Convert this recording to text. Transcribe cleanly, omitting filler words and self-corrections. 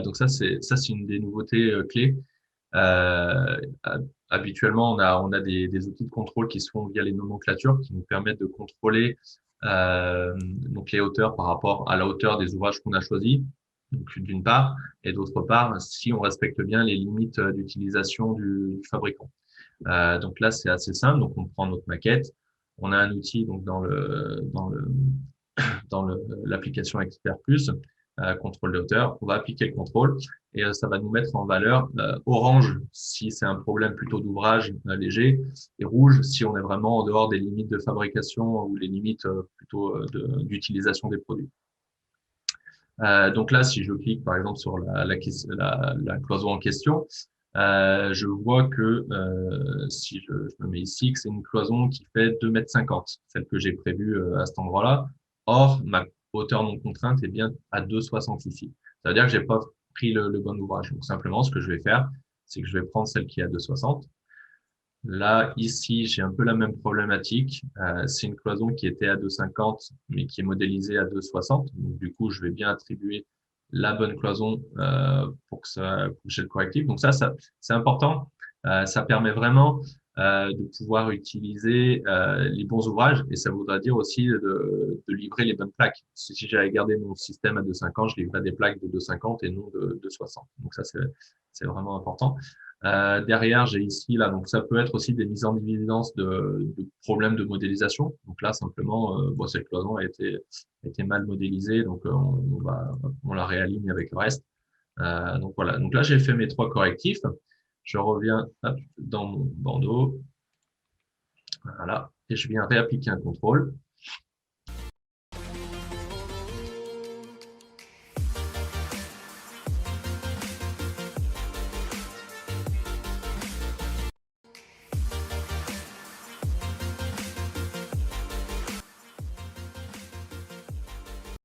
Donc ça c'est une des nouveautés clés. Euh, Habituellement, on a des outils de contrôle qui se font via les nomenclatures qui nous permettent de contrôler donc les hauteurs par rapport à la hauteur des ouvrages qu'on a choisis, donc d'une part, et d'autre part, si on respecte bien les limites d'utilisation du fabricant. Donc là, c'est assez simple. Donc on prend notre maquette, on a un outil donc dans l'application Expert Plus, contrôle de hauteur. On va appliquer le contrôle et ça va nous mettre en valeur orange si c'est un problème plutôt d'ouvrage léger et rouge si on est vraiment en dehors des limites de fabrication ou les limites plutôt d'utilisation des produits. Donc là, si je clique par exemple sur la cloison en question, je vois que si je me mets ici, que c'est une cloison qui fait 2,50 m, celle que j'ai prévue à cet endroit-là. Or, ma hauteur non contrainte est bien à 2,60 ici. Ça veut dire que j'ai pas pris le bon ouvrage. Donc simplement, ce que je vais faire, c'est que je vais prendre celle qui est à 2,60. Là, ici, j'ai un peu la même problématique. C'est une cloison qui était à 2,50, mais qui est modélisée à 2,60. Donc, du coup, je vais bien attribuer la bonne cloison pour que j'ai le correctif. Donc, ça c'est important. Ça permet vraiment de pouvoir utiliser les bons ouvrages et ça voudra dire aussi de livrer les bonnes plaques. Si j'avais gardé mon système à 2,50, je livrais des plaques de 2,50 et non de 2,60. Donc, ça, c'est vraiment important. Derrière, j'ai ici, là, donc ça peut être aussi des mises en évidence de problèmes de modélisation. Donc là, simplement, bon, cette cloison a été mal modélisée, donc on la réaligne avec le reste. Donc voilà. Donc là, j'ai fait mes trois correctifs. Je reviens dans mon bandeau, voilà, et je viens réappliquer un contrôle.